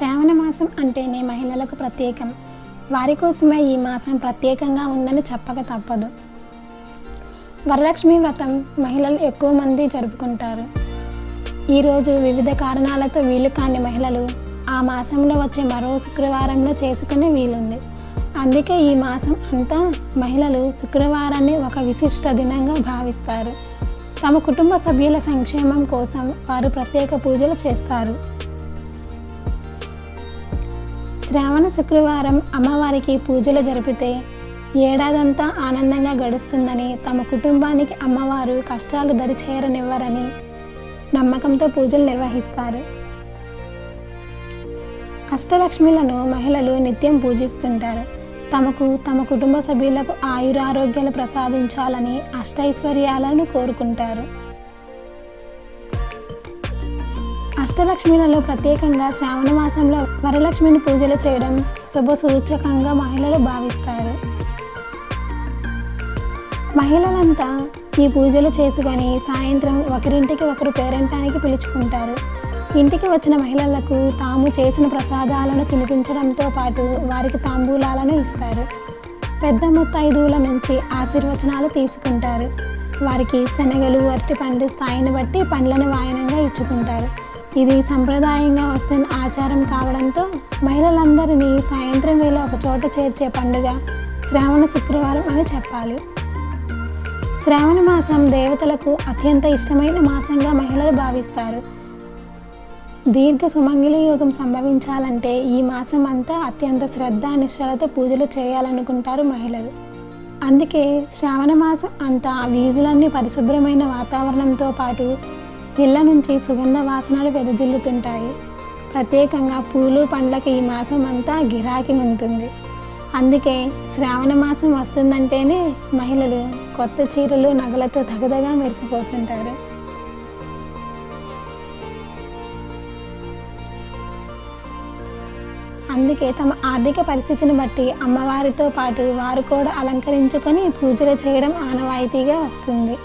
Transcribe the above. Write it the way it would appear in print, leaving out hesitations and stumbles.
శ్రావణ మాసం అంటేనే మహిళలకు ప్రత్యేకం. వారి కోసమే ఈ మాసం ప్రత్యేకంగా ఉందని చెప్పక తప్పదు. వరలక్ష్మి వ్రతం మహిళలు ఎక్కువ మంది జరుపుకుంటారు. ఈరోజు వివిధ కారణాలతో వీలు కాని మహిళలు ఆ మాసంలో వచ్చే మరో శుక్రవారంలో చేసుకునే వీలుంది. అందుకే ఈ మాసం అంతా మహిళలు శుక్రవారాన్ని ఒక విశిష్ట దినంగా భావిస్తారు. తమ కుటుంబ సభ్యుల సంక్షేమం కోసం వారు ప్రత్యేక పూజలు చేస్తారు. శ్రావణ శుక్రవారం అమ్మవారికి పూజలు జరిపితే ఏడాదంతా ఆనందంగా గడుస్తుందని, తమ కుటుంబానికి అమ్మవారు కష్టాలు దరిచేరనివ్వరని నమ్మకంతో పూజలు నిర్వహిస్తారు. అష్టలక్ష్మిలను మహిళలు నిత్యం పూజిస్తుంటారు. తమ కుటుంబ సభ్యులకు ఆయురారోగ్యాలు ప్రసాదించాలని అష్టైశ్వర్యాలను కోరుకుంటారు. అష్టలక్ష్మిలలో ప్రత్యేకంగా శ్రావణ మాసంలో వరలక్ష్మిని పూజలు చేయడం శుభ సూచకంగా మహిళలు భావిస్తారు. మహిళలంతా ఈ పూజలు చేసుకొని సాయంత్రం ఒకరింటికి ఒకరు పేరంటానికి పిలుచుకుంటారు. ఇంటికి వచ్చిన మహిళలకు తాము చేసిన ప్రసాదాలను తినిపించడంతో పాటు వారికి తాంబూలాలను ఇస్తారు. పెద్ద ముత్తైదువుల నుంచి ఆశీర్వచనాలు తీసుకుంటారు. వారికి శనగలు, అరటిపండు స్థాయిని బట్టి పండ్లను వాయనంగా ఇచ్చుకుంటారు. ఇది సంప్రదాయంగా వస్తున్న ఆచారం కావడంతో మహిళలందరినీ సాయంత్రం వేళ ఒక చోట చేర్చే పండుగ శ్రావణ శుక్రవారం అని చెప్పాలి. శ్రావణ మాసం దేవతలకు అత్యంత ఇష్టమైన మాసంగా మహిళలు భావిస్తారు. దీర్ఘ సుమంగళి యోగం సంభవించాలంటే ఈ మాసం అంతా అత్యంత శ్రద్ధ నిష్ఠలతో పూజలు చేయాలనుకుంటారు మహిళలు. అందుకే శ్రావణ మాసం అంతా వీధులన్నీ పరిశుభ్రమైన వాతావరణంతో పాటు ఇళ్ల నుంచి సుగంధ వాసనలు వెదజల్లుతుంటాయి. ప్రత్యేకంగా పూలు పండ్లకు ఈ మాసం అంతా గిరాకీ ఉంటుంది. అందుకే శ్రావణ మాసం వస్తుందంటేనే మహిళలు కొత్త చీరలు, నగలతో దగదగా మెరిసిపోతుంటారు. అందుకే తమ ఆర్థిక పరిస్థితిని బట్టి అమ్మవారితో పాటు వారు కూడా అలంకరించుకొని పూజలు చేయడం ఆనవాయితీగా వస్తుంది.